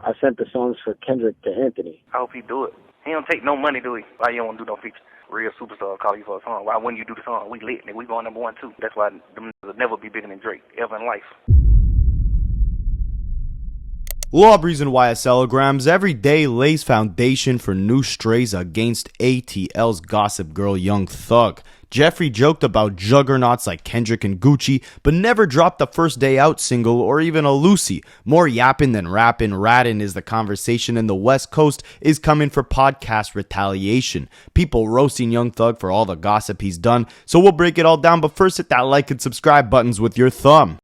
I sent the songs for Kendrick to Anthony. I hope he do it. He don't take no money, do he? Why you don't want to do no feature? Real superstar call you for a song. Why wouldn't you do the song? We lit, nigga. We going #1 too. That's why them will never be bigger than Drake ever in life. Lawbreeze and YSLograms every day lays foundation for new strays against ATL's gossip girl Young Thug. Jeffrey joked about juggernauts like Kendrick and Gucci, but never dropped the First Day Out single or even a Lucy. More yapping than rapping, ratting is the conversation, and the West Coast is coming for podcast retaliation. People roasting Young Thug for all the gossip he's done, so we'll break it all down, but first hit that like and subscribe buttons with your thumb.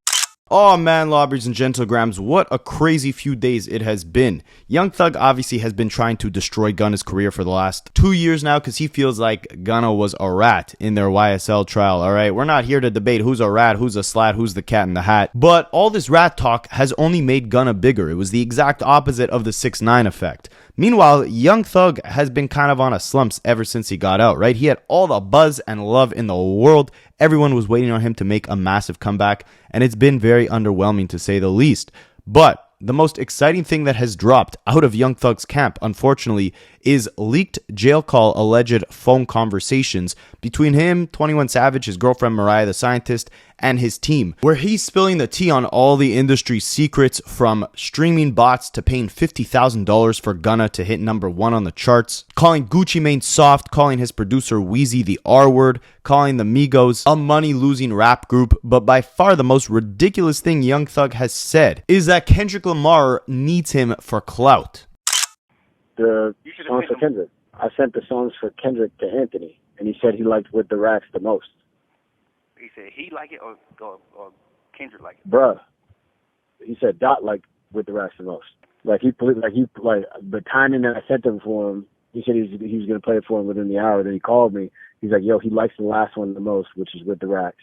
Oh man, Lawbreeze and Gentlegrams, what a crazy few days it has been. Young Thug obviously has been trying to destroy Gunna's career for the last 2 years now because he feels like Gunna was a rat in their YSL trial, alright? We're not here to debate who's a rat, who's a slat, who's the cat in the hat. But all this rat talk has only made Gunna bigger. It was the exact opposite of the 6ix9ine effect. Meanwhile, Young Thug has been kind of on a slumps ever since he got out, right? He had all the buzz and love in the world. Everyone was waiting on him to make a massive comeback, and it's been very underwhelming to say the least. But the most exciting thing that has dropped out of Young Thug's camp, unfortunately, is leaked jail call alleged phone conversations between him, 21 Savage, his girlfriend Mariah the Scientist, and his team, where he's spilling the tea on all the industry secrets, from streaming bots to paying $50,000 for Gunna to hit #1 on the charts, calling Gucci Mane soft, calling his producer Weezy the R-word, calling the Migos a money-losing rap group. But by far the most ridiculous thing Young Thug has said is that Kendrick Lamar needs him for clout. The songs for Kendrick. I sent the songs for Kendrick to Anthony, and he said he liked With the Racks the most. He said he like it or Kendrick like it? Bruh. He said Dot liked With the Racks the most. Like the timing that I sent him for him, he said he was gonna play it for him within the hour. Then he called me. He's like, yo, he likes the last one the most, which is With the Racks.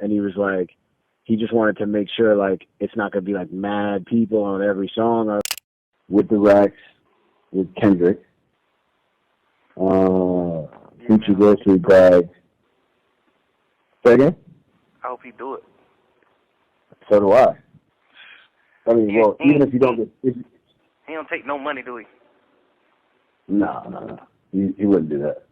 And he was like, he just wanted to make sure like it's not gonna be like mad people on every song. With the Racks with Kendrick. Gucci Grocery Bag. Say again? I hope he do it. So do I. I mean, well, even if you don't get... He don't take no money, do he? No. He wouldn't do that.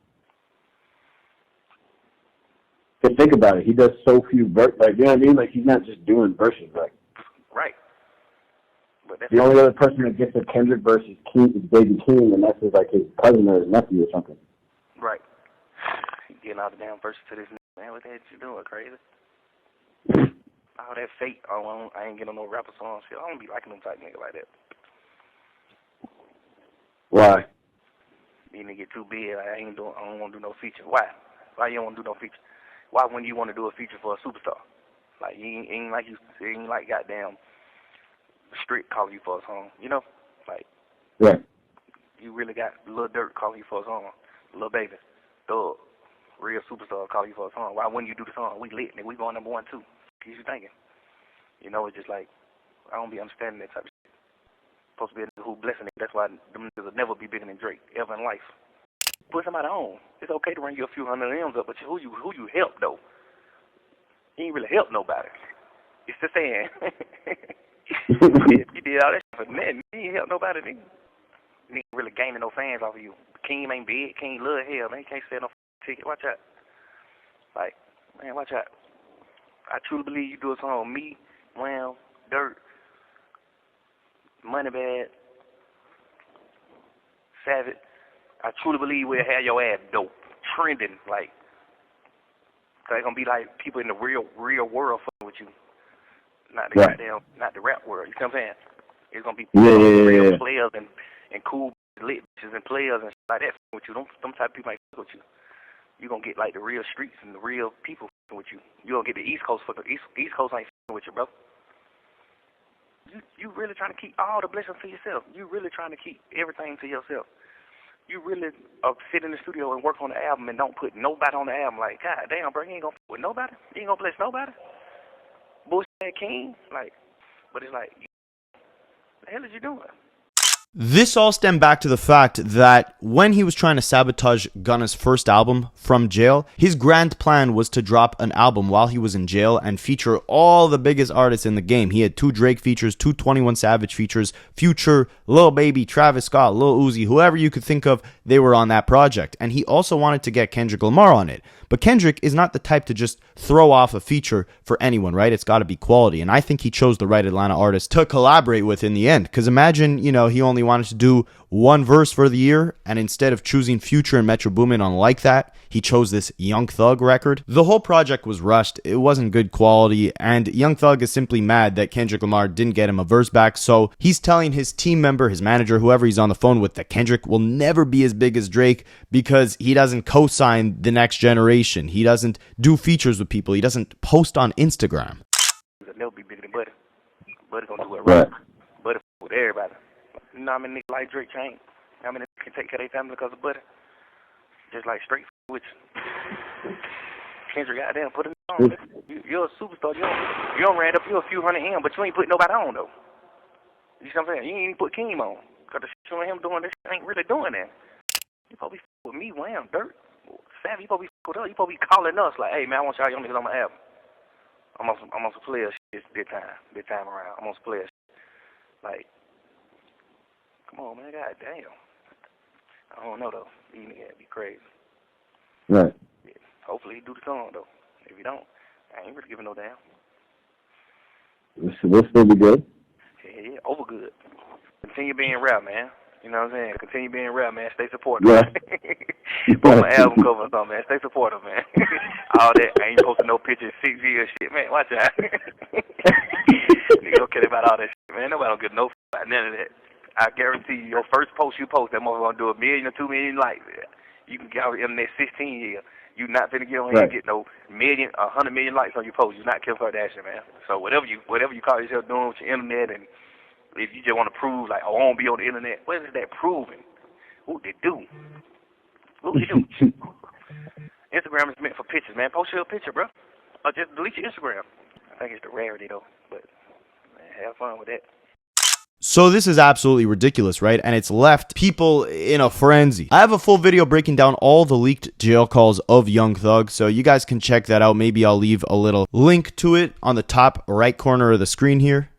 Just think about it. He does so few verses. Like, you know what I mean? Like, he's not just doing verses. Like, right. But that's the only other person that gets a Kendrick verse is Baby King, and that's his cousin or his nephew or something. Right. He getting all the damn verses to this man. What the heck you doing, crazy? All that fake. I ain't getting no rapper song shit. I don't be liking them type nigga like that. Why? You nigga get too big. I don't want to do no feature. Why? Why you don't want to do no feature? Why wouldn't you want to do a feature for a superstar? Like, you ain't like goddamn Strict calling you for a song, you know? Like, right. You really got Lil Durk calling you for a song, Lil Baby, Dogg, real superstar calling you for a song. Why wouldn't you do the song? We lit, nigga. We going #1 too. What you thinking? You know, it's just like, I don't be understanding that type of shit. Supposed to be a nigga who blessing it. That's why them niggas will never be bigger than Drake ever in life. Put somebody on. It's okay to ring you a few hundred M's up, but who you help though? You ain't really help nobody. It's the saying. You did all that shit for nothing. You ain't help nobody, nigga. You ain't really gaining no fans off of you. King ain't big. King love hell. Man, can't sell no ticket. Watch out. Like, man, watch out. I truly believe you do a song on me, Wham, Dirt, Moneybag, Savage. I truly believe we'll have your ass dope, trending, like, cause it's gonna be like people in the real world fucking with you, not the goddamn, not the rap world. You know what I'm saying? It's gonna be real players and cool lit bitches and players and shit like that fucking with you. Them type of people ain't fucking with you. You gonna get like the real streets and the real people fucking with you. You gonna get the East Coast fucking East Coast ain't fucking with you, bro. You really trying to keep all the blessings to yourself. You really trying to keep everything to yourself. You really sit in the studio and work on the album and don't put nobody on the album. Like, God damn, bro, you ain't gonna put with nobody? You ain't gonna bless nobody? Bullshit King? Like, but it's like, what the hell is you doing? This all stemmed back to the fact that when he was trying to sabotage Gunna's first album from jail, his grand plan was to drop an album while he was in jail and feature all the biggest artists in the game. He had 2 Drake features, 2 21 Savage features, Future, Lil Baby, Travis Scott, Lil Uzi, whoever you could think of, they were on that project. And he also wanted to get Kendrick Lamar on it. But Kendrick is not the type to just throw off a feature for anyone, right? It's got to be quality. And I think he chose the right Atlanta artist to collaborate with in the end. Because imagine, he only wanted to do 1 verse for the year, and instead of choosing Future and Metro Boomin on Like That, he chose this Young Thug record. The whole project was rushed. It wasn't good quality, and Young Thug is simply mad that Kendrick Lamar didn't get him a verse back, so he's telling his team member, his manager, whoever he's on the phone with, that Kendrick will never be as big as Drake because he doesn't co-sign the next generation. He doesn't do features with people. He doesn't post on Instagram. He'll never be bigger than Budden. Budden gonna do it right. Budden with everybody. You know how many niggas like Drake change? How many niggas can take care of their family because of Budden? Just like straight with you. Kendrick got there and put it on. You're a superstar. You don't ran up you a few hundred M, but you ain't put nobody on though. You see what I'm saying? You ain't even put Keem on. Cause the shit on him doing this ain't really doing that. You probably with me, Wham, Dirt, Savvy. You probably with us. You probably calling us like, hey man, I want y'all young niggas on my album. I'm on some player shit this time around. I'm on some player shit. Like, come on, man, god damn. I don't know though. These niggas be crazy. Right. Yeah. Hopefully he do the song though. If he don't, I ain't really giving no damn. We'll still be good. Yeah, over good. Continue being rap, man. You know what I'm saying? Continue being rap, man. Stay supportive. Yeah. Put my album cover or something, man. Stay supportive, man. All that. I ain't posting no pictures 6 years shit, man. Watch out. Nigga don't care about all that shit, man. Nobody don't get no about none of that. I guarantee you, your first post you post, that motherfucker gonna do 1 million or 2 million likes. You can get out in the next 16 years. You not finna get on here and get no 100 million likes on your post. You not Kim Kardashian, man. So whatever you call yourself doing with your internet, and if you just want to prove like, oh, I won't be on the internet, what is that proving? What they do? What you do? Instagram is meant for pictures, man. Post your picture, bro. Or just delete your Instagram. I think it's the rarity though, but man, have fun with that. So this is absolutely ridiculous, right? And it's left people in a frenzy. I have a full video breaking down all the leaked jail calls of Young Thug, so you guys can check that out. Maybe I'll leave a little link to it on the top right corner of the screen here.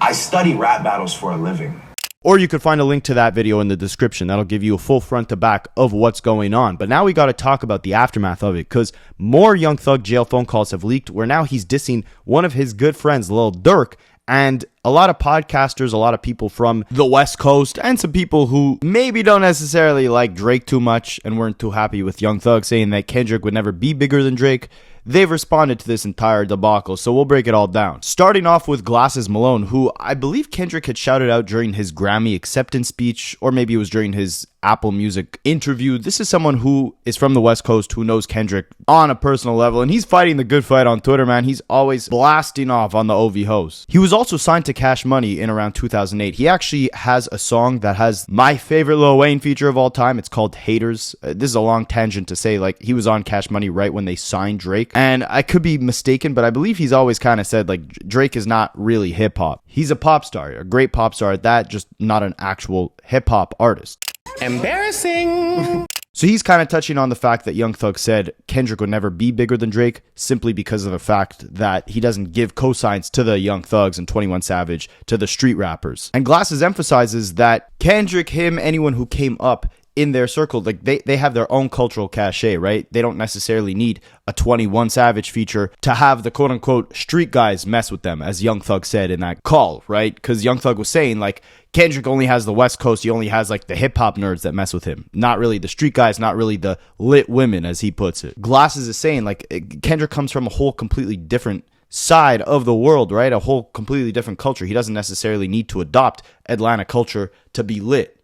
I study rap battles for a living. Or you could find a link to that video in the description. That'll give you a full front to back of what's going on. But now we got to talk about the aftermath of it, because more Young Thug jail phone calls have leaked where now he's dissing one of his good friends, Lil Durk. And a lot of podcasters, a lot of people from the West Coast, and some people who maybe don't necessarily like Drake too much and weren't too happy with Young Thug saying that Kendrick would never be bigger than Drake, they've responded to this entire debacle, so we'll break it all down. Starting off with Glasses Malone, who I believe Kendrick had shouted out during his Grammy acceptance speech, or maybe it was during his Apple Music interview. This is someone who is from the West Coast, who knows Kendrick on a personal level, and he's fighting the good fight on Twitter, man. He's always blasting off on the OV host. He was also signed to Cash Money in around 2008. He actually has a song that has my favorite Lil Wayne feature of all time. It's called Haters. This is a long tangent to say, like, he was on Cash Money right when they signed Drake. And I could be mistaken, but I believe he's always kind of said, like, Drake is not really hip-hop. He's a pop star, a great pop star at that, just not an actual hip-hop artist. Embarrassing. So he's kind of touching on the fact that Young Thug said Kendrick would never be bigger than Drake simply because of the fact that he doesn't give cosigns to the Young Thugs and 21 Savage, to the street rappers. And Glasses emphasizes that Kendrick, him, anyone who came up in their circle, like they have their own cultural cachet, right? They don't necessarily need a 21 Savage feature to have the quote-unquote street guys mess with them, as Young Thug said in that call, right? Because Young Thug was saying, like, Kendrick only has the West Coast, he only has, like, the hip-hop nerds that mess with him. Not really the street guys, not really the lit women, as he puts it. Glasses is saying, like, Kendrick comes from a whole completely different side of the world, right? A whole completely different culture. He doesn't necessarily need to adopt Atlanta culture to be lit.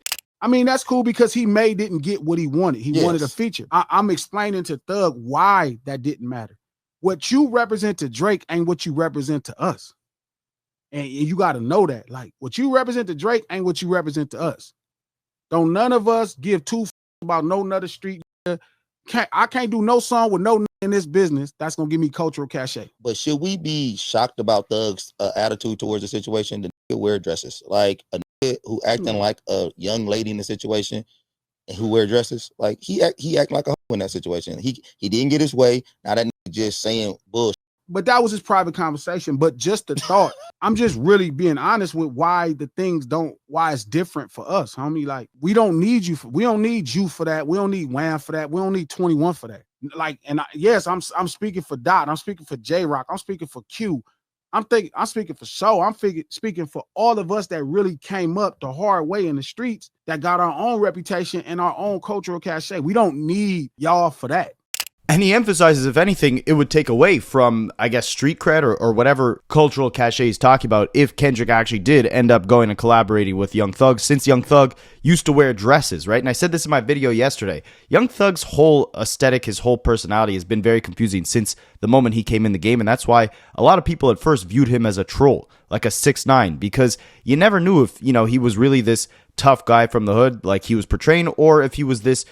I mean, that's cool because he didn't get what he wanted. He wanted a feature. I'm explaining to Thug why that didn't matter. What you represent to Drake ain't what you represent to us. And you got to know that. Like, what you represent to Drake ain't what you represent to us. Don't none of us give two about no another street. I can't do no song with no in this business that's going to give me cultural cachet. But should we be shocked about Thug's attitude towards the situation? The nigga wear dresses. Like, a nigga who acting like a young lady in the situation and who wear dresses. Like he act like a hoe in that situation. He didn't get his way. Now that nigga just saying bullshit. But that was his private conversation. But just the thought, I'm just really being honest with why it's different for us, homie. Like, we don't need you for that. We don't need Wham for that. We don't need 21 for that. Like, and yes, I'm speaking for Dot. I'm speaking for J-Rock. I'm speaking for Q. I'm speaking for Show. I'm speaking for all of us that really came up the hard way in the streets, that got our own reputation and our own cultural cachet. We don't need y'all for that. And he emphasizes, if anything, it would take away from, I guess, street cred or whatever cultural cachet he's talking about if Kendrick actually did end up going and collaborating with Young Thug, since Young Thug used to wear dresses, right? And I said this in my video yesterday. Young Thug's whole aesthetic, his whole personality has been very confusing since the moment he came in the game, and that's why a lot of people at first viewed him as a troll, like a 6ix9ine, because you never knew if, he was really this tough guy from the hood like he was portraying, or if he was this,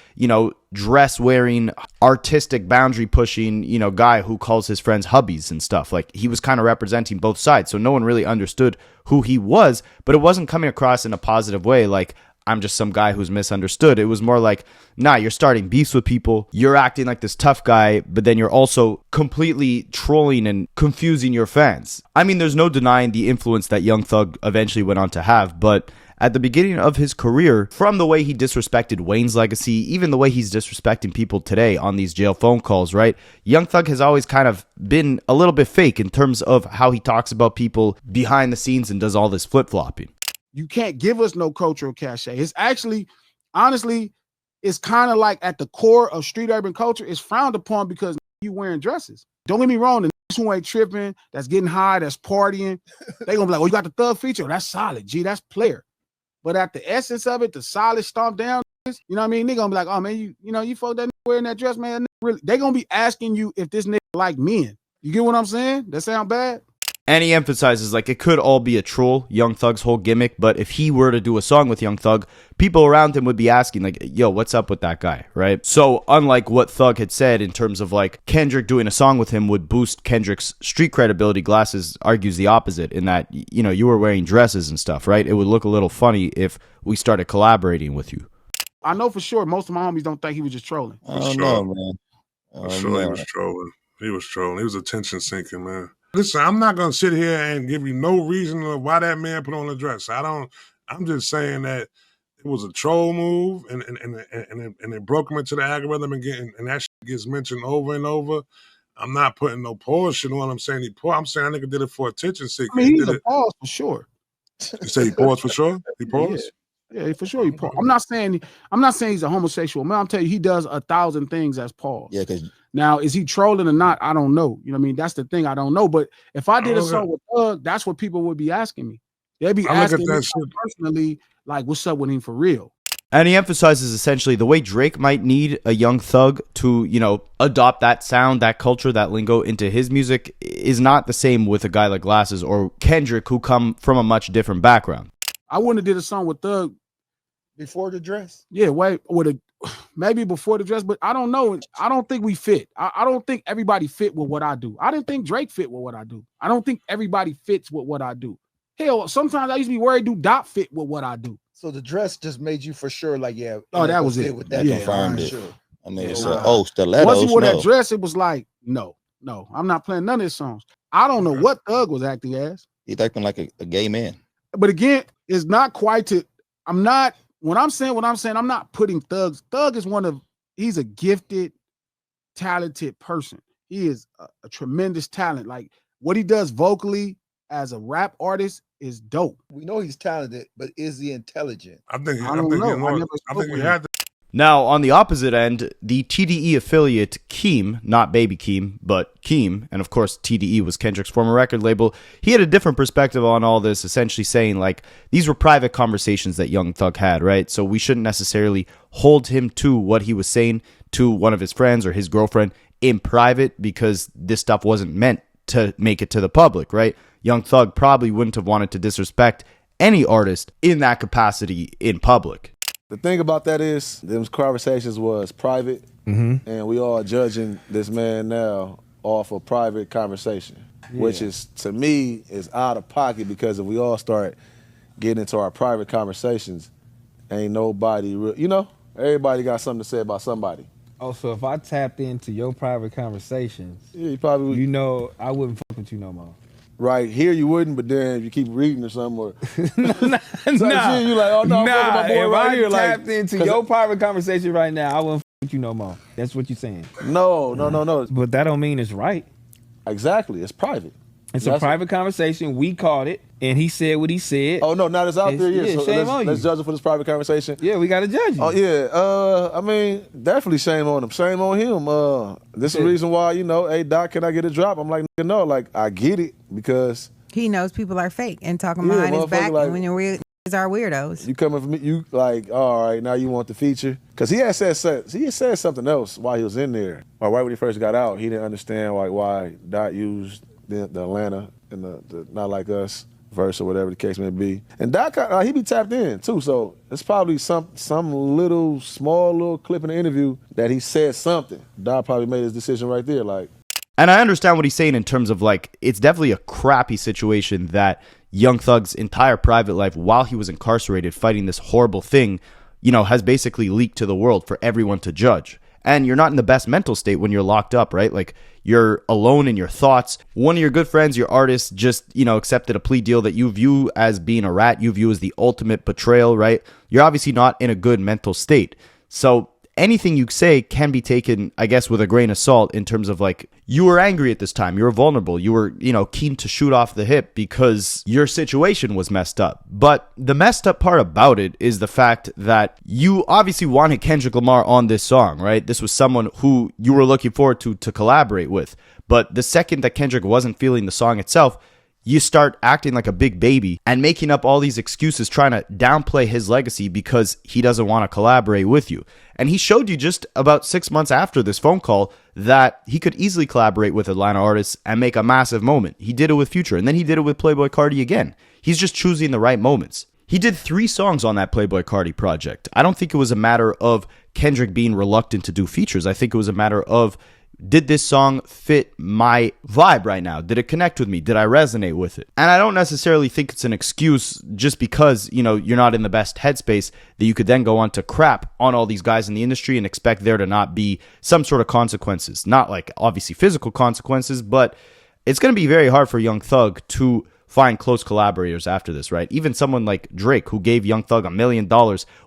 dress wearing, artistic, boundary pushing, guy who calls his friends hubbies and stuff. Like, he was kind of representing both sides, so no one really understood who he was, but it wasn't coming across in a positive way, like, I'm just some guy who's misunderstood. It was more like, nah, you're starting beefs with people, you're acting like this tough guy, but then you're also completely trolling and confusing your fans. I mean, there's no denying the influence that Young Thug eventually went on to have, but at the beginning of his career, from the way he disrespected Wayne's legacy, even the way he's disrespecting people today on these jail phone calls, right? Young Thug has always kind of been a little bit fake in terms of how he talks about people behind the scenes and does all this flip-flopping. You can't give us no cultural cachet. It's actually, honestly, it's kind of like at the core of street urban culture, it's frowned upon because you wearing dresses. Don't get me wrong, the niggas who ain't tripping, that's getting high, that's partying, they gonna be like, oh, you got the Thug feature? That's solid, G, that's player. But at the essence of it, the solid stomp down, you know what I mean? They gonna be like, oh man, you folk that wearing that dress, man. Really, they gonna be asking you if this nigga like men. You get what I'm saying? That sound bad? And he emphasizes, like, it could all be a troll, Young Thug's whole gimmick, but if he were to do a song with Young Thug, people around him would be asking, like, yo, what's up with that guy, right? So unlike what Thug had said in terms of, like, Kendrick doing a song with him would boost Kendrick's street credibility, Glasses argues the opposite in that, you were wearing dresses and stuff, right? It would look a little funny if we started collaborating with you. I know for sure most of my homies don't think he was just trolling. I don't know, man. For sure he was trolling. He was trolling. He was attention seeking, man. Listen, I'm not gonna sit here and give you no reason of why that man put on a dress. I'm just saying that it was a troll move, and it broke him into the algorithm and that shit gets mentioned over and over. I'm not putting no pause shit on. I'm saying I'm saying that nigga did it for attention seeking. I mean, he's a pause for sure. You say he paused for sure? He paused? Yeah, for sure he paused. I'm not saying he's a homosexual man. I'm telling you, he does 1,000 things as pause. Yeah, because now, is he trolling or not? I don't know. You know what I mean? That's the thing. I don't know. But if I did a song with Thug, that's what people would be asking me. They'd be asking me personally, like, what's up with him for real? And he emphasizes essentially the way Drake might need a Young Thug to, adopt that sound, that culture, that lingo into his music is not the same with a guy like Glasses or Kendrick, who come from a much different background. I wouldn't have did a song with Thug before the dress. Yeah, maybe before the dress, but I don't know. I don't think we fit. I don't think everybody fit with what I do. I didn't think Drake fit with what I do. I don't think everybody fits with what I do. Hell, sometimes I used to be worried, do Dot fit with what I do? So the dress just made you for sure, like, yeah. Oh, that was it. With that, yeah, confirmed it. Sure. I mean, it's stilettos. Once he wore that dress, it was like, no, I'm not playing none of his songs. I don't know what Thug was acting as. He's acting like a gay man. But again, it's not quite to. When I'm saying what I'm saying, I'm not putting Thug. Thug is he's a gifted, talented person. He is a tremendous talent. Like, what he does vocally as a rap artist is dope. We know he's talented, but is he intelligent? I think we had to. Now, on the opposite end, the TDE affiliate Keem, not Baby Keem, but Keem, and of course TDE was Kendrick's former record label, he had a different perspective on all this, essentially saying, like, these were private conversations that Young Thug had, right? So we shouldn't necessarily hold him to what he was saying to one of his friends or his girlfriend in private, because this stuff wasn't meant to make it to the public, right? Young Thug probably wouldn't have wanted to disrespect any artist in that capacity in public. The thing about that is, those conversations was private, and we all judging this man now off a private conversation, which is, to me, is out of pocket, because if we all start get into our private conversations, ain't nobody real. You know, everybody got something to say about somebody. Oh, so if I tapped into your private conversations, Yeah, you probably would. you know, I wouldn't fuck with you no more. Right here, you wouldn't, but then if you keep reading or something, or Nah, you like, oh no, I'm fucking my boy if right I here. tapped Like, into your private conversation right now, I wouldn't fuck with you no more. That's what you're saying. no. But that don't mean it's right. Exactly, it's private. It's a private conversation. We caught it, and he said what he said. Oh no, now it's out there. Yeah, so shame on let's you. judge it for this private conversation. Yeah, we got to judge you. Oh yeah, I mean, definitely shame on him. Shame on him. This is the reason why, you know, hey Doc, can I get a drop? I'm like, nigga, no, like I get it because he knows people are fake and talking behind his back, like, and when you're weird, are weirdos. you coming for me, you like, all right, now you want the feature? Because he had said something else while he was in there. Or right when he first got out, he didn't understand like why Dot used the Atlanta and the Not Like Us verse or whatever the case may be. And Doc, he be tapped in too, so it's probably some little small little clip in the interview that he said something. Doc probably made his decision right there, like. And I understand what he's saying in terms of like, it's definitely a crappy situation that Young Thug's entire private life while he was incarcerated fighting this horrible thing, you know, has basically leaked to the world for everyone to judge. And you're not in the best mental state when you're locked up, right? Like, you're alone in your thoughts. One of your good friends, your artist, just, you know, accepted a plea deal that you view as being a rat, you view as the ultimate betrayal, right? You're obviously not in a good mental state. So anything you say can be taken, I guess, with a grain of salt in terms of like, you were angry at this time, you were vulnerable, you were, you know, keen to shoot off the hip because your situation was messed up. But the messed up part about it is the fact that you obviously wanted Kendrick Lamar on this song, right? This was someone who you were looking forward to collaborate with. But the second that Kendrick wasn't feeling the song itself, you start acting like a big baby and making up all these excuses trying to downplay his legacy because he doesn't want to collaborate with you. And he showed you just about 6 months after this phone call that he could easily collaborate with Atlanta artists and make a massive moment. He did it with Future, and then he did it with Playboi Carti again. He's just choosing the right moments. He did 3 songs on that Playboi Carti project. I don't think it was a matter of Kendrick being reluctant to do features. I think it was a matter of, did this song fit my vibe right now? Did it connect with me? Did I resonate with it? And I don't necessarily think it's an excuse just because, you know, you're not in the best headspace that you could then go on to crap on all these guys in the industry and expect there to not be some sort of consequences. Not like obviously physical consequences, but it's going to be very hard for Young Thug to find close collaborators after this, right? Even someone like Drake, who gave Young Thug $1 million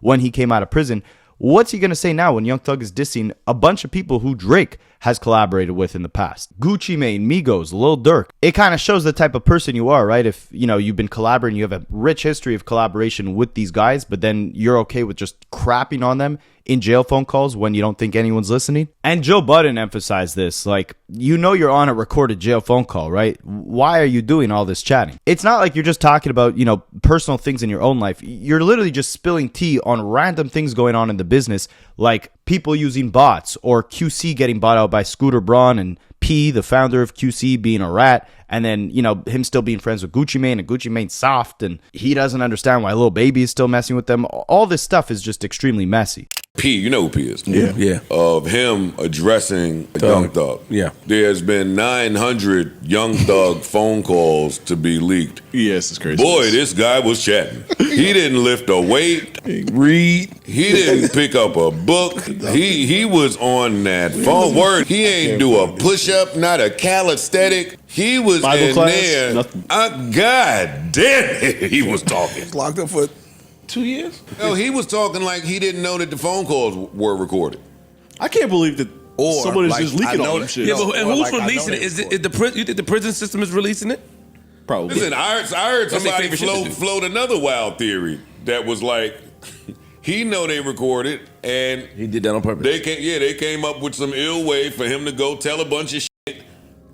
when he came out of prison. What's he going to say now when Young Thug is dissing a bunch of people who Drake has collaborated with in the past? Gucci Mane, Migos, Lil Durk. It kind of shows the type of person you are, right? If, you know, you've been collaborating, you have a rich history of collaboration with these guys, but then you're okay with just crapping on them in jail phone calls when you don't think anyone's listening. And Joe Budden emphasized this, like, you know you're on a recorded jail phone call, right? Why are you doing all this chatting? It's not like you're just talking about, you know, personal things in your own life. You're literally just spilling tea on random things going on in the business, like people using bots or QC getting bought out by Scooter Braun and P, the founder of QC, being a rat, and then, you know, him still being friends with Gucci Mane and Gucci Mane soft, and he doesn't understand why Lil Baby is still messing with them. All this stuff is just extremely messy. P, you know who P is. Yeah. Of him addressing Young Thug. Yeah. There's been 900 Young Thug phone calls to be leaked. Yes, it's crazy. Boy, this guy was chatting. He didn't lift a weight. Read. He didn't pick up a book. He was on that phone. Word. He ain't do a push-up, not a calisthenic. He was Bible in class, there. God damn it, he was talking. Locked up for 2 years? No, he was talking like he didn't know that the phone calls were recorded. I can't believe that someone is like, just leaking all this shit. Yeah, but and who's releasing it? Is it you think the prison system is releasing it? Probably. Listen, I heard That's their somebody favorite shit to do. float another wild theory that was like, he know they recorded and he did that on purpose. They came up with some ill way for him to go tell a bunch of shit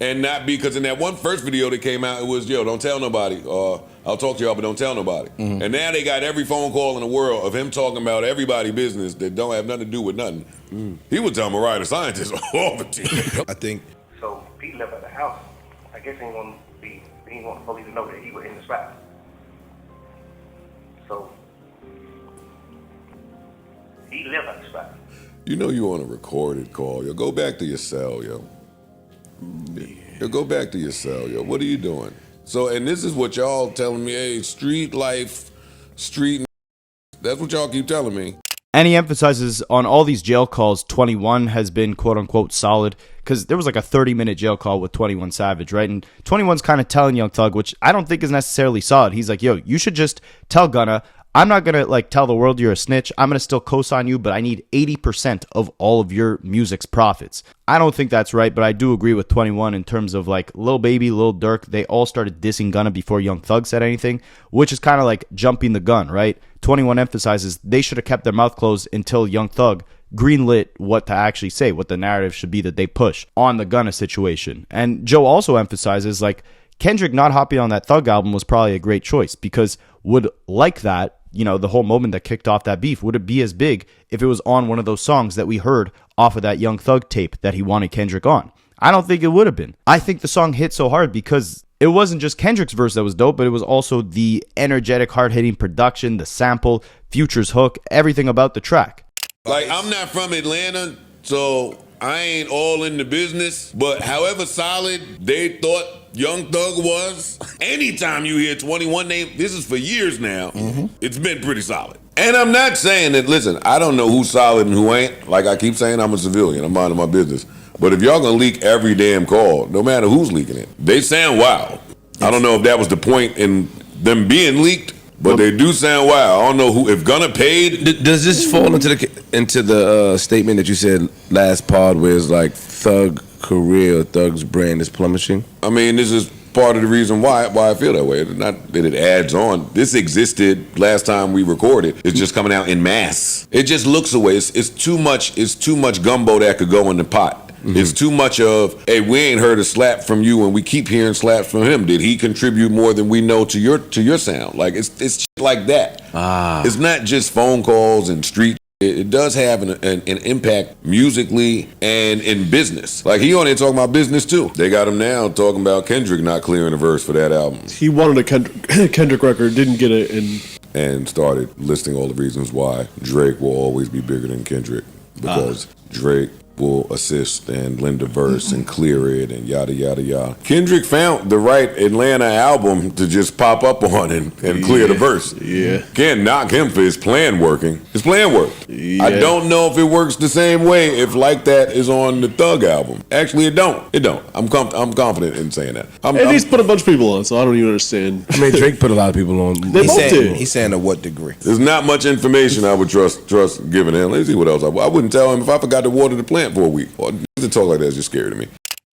and not be, because in that one first video that came out, it was, yo, don't tell nobody. I'll talk to y'all, but don't tell nobody. Mm-hmm. And now they got every phone call in the world of him talking about everybody's business that don't have nothing to do with nothing. He was telling Mariah the scientist all the time. I think. So Pete left at the house. I guess he didn't want the police to know that he was in the spot. So he left at the spot. You know you on a recorded call. Yo, go back to your cell, yo. Yo, go back to your cell, yo. What are you doing? So, and this is what y'all telling me, hey, street life street. That's what y'all keep telling me. And he emphasizes on all these jail calls, 21 has been quote-unquote solid, because there was like a 30-minute jail call with 21 Savage, right? And 21's kind of telling Young Thug, which I don't think is necessarily solid. He's like, yo, you should just tell Gunna, I'm not going to like tell the world you're a snitch. I'm going to still co-sign you, but I need 80% of all of your music's profits. I don't think that's right, but I do agree with 21 in terms of like Lil Baby, Lil Durk, they all started dissing Gunna before Young Thug said anything, which is kind of like jumping the gun, right? 21 emphasizes they should have kept their mouth closed until Young Thug greenlit what to actually say, what the narrative should be that they push on the Gunna situation. And Joe also emphasizes like Kendrick not hopping on that Thug album was probably a great choice because would like that, you know, the whole moment that kicked off that beef, would it be as big if it was on one of those songs that we heard off of that Young Thug tape that he wanted Kendrick on? I don't think it would have been. I think the song hit so hard because it wasn't just Kendrick's verse that was dope, but it was also the energetic, hard-hitting production, the sample, Future's hook, everything about the track. Like, I'm not from Atlanta, so I ain't all in the business, but however solid they thought Young Thug was, anytime you hear 21 name, this is for years now, it's been pretty solid. And I'm not saying that, listen, I don't know who's solid and who ain't. Like I keep saying, I'm a civilian, I'm minding my business. But if y'all gonna leak every damn call, no matter who's leaking it, they sound wild. I don't know if that was the point in them being leaked, but they do sound wild. I don't know who, if Gunna paid. Does this fall into the statement that you said last pod where it's like Thug career or Thug's brand is plummeting? I mean, this is part of the reason why I feel that way. It's not that it adds on. This existed last time we recorded. It's just coming out in mass. It just looks away. It's too much. It's too much gumbo that could go in the pot. It's too much of, hey, we ain't heard a slap from you and we keep hearing slaps from him. Did he contribute more than we know to your sound? Like it's shit like that. It's not just phone calls and street. It does have an impact musically and in business. Like he on there talking about business too. They got him now talking about Kendrick not clearing a verse for that album. He wanted a Kendrick record, didn't get it, and started listing all the reasons why Drake will always be bigger than Kendrick because Drake will assist and lend a verse and clear it and yada yada yada. Kendrick found the right Atlanta album to just pop up on and clear the verse. Yeah. Can't knock him for his plan working. His plan worked. Yeah. I don't know if it works the same way if Like That is on the Thug album. Actually, it don't. It don't. I'm confident in saying that. He's put a bunch of people on, so I don't even understand. I mean, Drake put a lot of people on. They both did. He's saying to what degree? There's not much information I would trust giving him. Let's see what else. I wouldn't tell him if I forgot to water the plant for a week. To talk like that is just scary to me.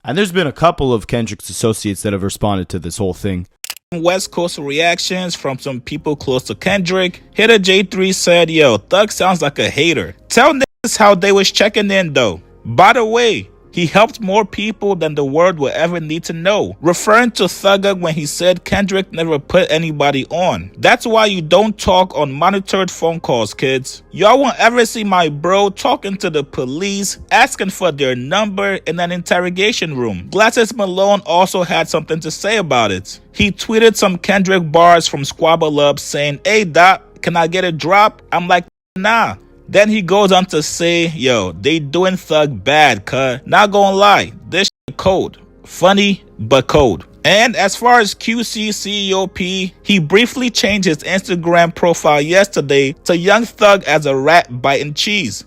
And there's been a couple of Kendrick's associates that have responded to this whole thing. Westcoast reactions from some people close to Kendrick. Hitter J3 said, yo, Thug sounds like a hater. Tell niggas how they was checking in though. By the way, he helped more people than the world will ever need to know. Referring to Thugger when he said Kendrick never put anybody on. That's why you don't talk on monitored phone calls, kids. Y'all won't ever see my bro talking to the police, asking for their number in an interrogation room. Glasses Malone also had something to say about it. He tweeted some Kendrick bars from Squabble Up saying, hey Doc, can I get a drop? I'm like, nah. Then he goes on to say, yo, they doing Thug bad, cuz. Not gonna lie, this shit cold. Funny, but cold. And as far as QCCOP, he briefly changed his Instagram profile yesterday to Young Thug as a rat biting cheese.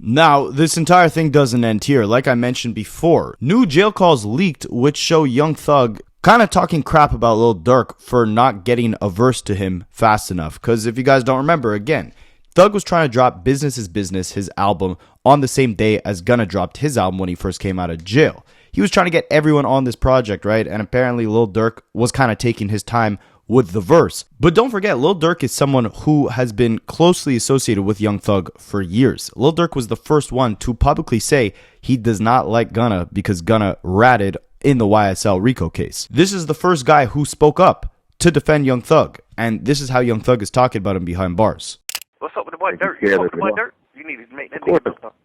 Now, this entire thing doesn't end here. Like I mentioned before, new jail calls leaked which show Young Thug kind of talking crap about Lil Durk for not getting a verse to him fast enough. Because if you guys don't remember, again, Thug was trying to drop Business is Business, his album, on the same day as Gunna dropped his album when he first came out of jail. He was trying to get everyone on this project, right? And apparently Lil Durk was kind of taking his time with the verse. But don't forget, Lil Durk is someone who has been closely associated with Young Thug for years. Lil Durk was the first one to publicly say he does not like Gunna because Gunna ratted in the YSL RICO case. This is the first guy who spoke up to defend Young Thug. And this is how Young Thug is talking about him behind bars. What's up with the boy Dirt? You fuck with the boy Dirt? You need to make that nigga do something.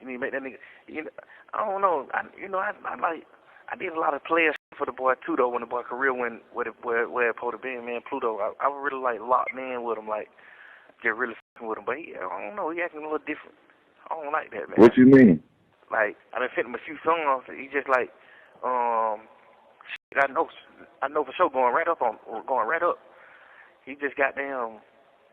You need to make that nigga. You know, I don't know. I did a lot of players for the boy too though. When the boy career went where it supposed to be, man, Pluto. I was really like locked in with him, like get really fucking with him. But I don't know. He acting a little different. I don't like that, man. What you mean? Like I done sent him a few songs. He just like, I know for sure going right up. He just goddamn.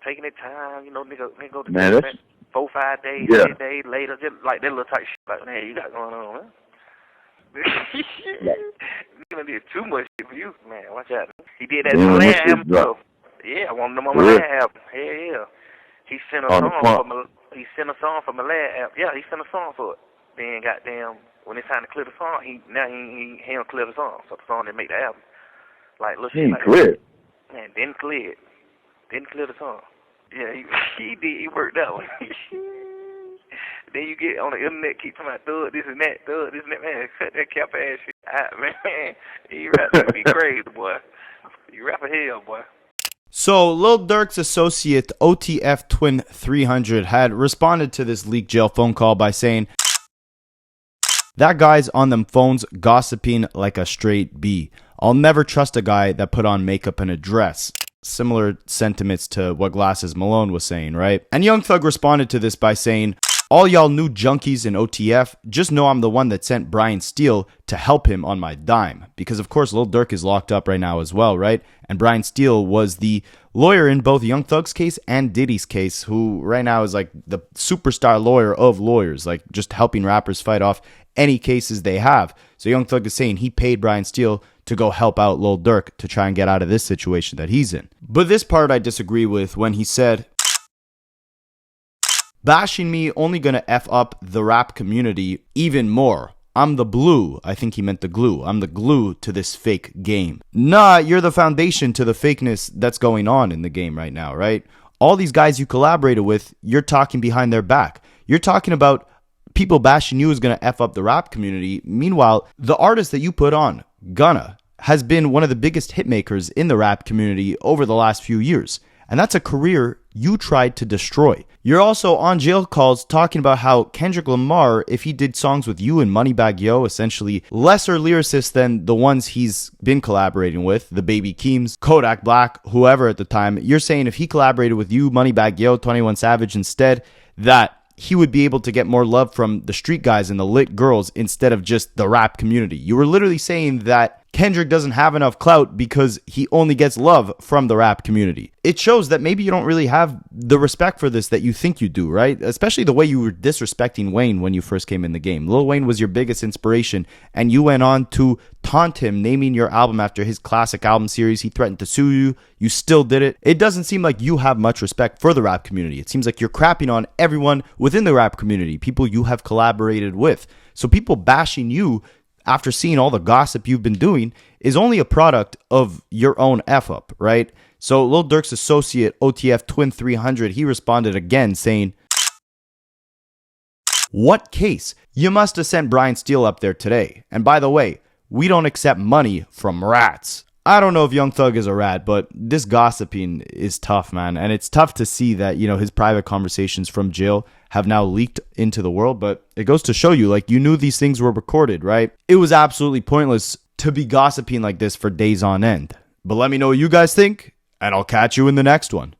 taking their time, you know, nigga go to Man, jail that's- 4-5 days, Yeah. 10 days later, just like that little type shit. Like, man, you got going on, man. Nigga did too much shit for you, man. Watch out. He did that Damn, Malaya that shit album, dropped. too. Yeah, I want them on For Malaya real? album. Hell yeah. He sent a On the song front. for he sent a song for Malaya album. Yeah, he sent a song for it. Then goddamn, when it's time to clear the song, he don't clear the song, so the song didn't make the album. Like little He shit ain't like clear. that. Man, didn't clear it. Didn't clear the song. Yeah, he did. He worked that one. Then you get on the internet, keep talking about thug this and that, man. Cut that cap ass shit out, man. You rap to be crazy, boy. You rap a hell, boy. So, Lil Durk's associate OTF Twin 300 had responded to this leaked jail phone call by saying, "That guy's on them phones gossiping like a straight B. I'll never trust a guy that put on makeup and a dress." Similar sentiments to what Glasses Malone was saying, right? And Young Thug responded to this by saying, "All y'all new junkies in OTF, just know I'm the one that sent Brian Steele to help him on my dime." Because, of course, Lil Durk is locked up right now as well, right? And Brian Steele was the lawyer in both Young Thug's case and Diddy's case, who right now is like the superstar lawyer of lawyers, like just helping rappers fight off any cases they have. So Young Thug is saying he paid Brian Steele to go help out Lil Durk to try and get out of this situation that he's in. But this part I disagree with when he said, "Bashing me only gonna F up the rap community even more. I'm the blue." I think he meant the glue. "I'm the glue to this fake game." Nah, you're the foundation to the fakeness that's going on in the game right now, right? All these guys you collaborated with, you're talking behind their back. You're talking about people bashing you is gonna F up the rap community. Meanwhile, the artist that you put on, Gunna, has been one of the biggest hitmakers in the rap community over the last few years. And that's a career you tried to destroy. You're also on jail calls talking about how Kendrick Lamar, if he did songs with you and Moneybagg Yo, essentially lesser lyricists than the ones he's been collaborating with, the Baby Keems, Kodak Black, whoever at the time, you're saying if he collaborated with you, Moneybagg Yo, 21 Savage instead, that he would be able to get more love from the street guys and the lit girls instead of just the rap community. You were literally saying that Kendrick doesn't have enough clout because he only gets love from the rap community. It shows that maybe you don't really have the respect for this that you think you do, right? Especially the way you were disrespecting Wayne when you first came in the game. Lil Wayne was your biggest inspiration, and you went on to taunt him, naming your album after his classic album series. He threatened to sue you. You still did it. It doesn't seem like you have much respect for the rap community. It seems like you're crapping on everyone within the rap community, people you have collaborated with. So people bashing you after seeing all the gossip you've been doing is only a product of your own F-up, right? So Lil Durk's associate, OTF Twin 300, he responded again saying, "What case? You must have sent Brian Steele up there today. And by the way, we don't accept money from rats." I don't know if Young Thug is a rat, but this gossiping is tough, man. And it's tough to see that, you know, his private conversations from jail have now leaked into the world. But it goes to show you, like, you knew these things were recorded, right? It was absolutely pointless to be gossiping like this for days on end. But let me know what you guys think, and I'll catch you in the next one.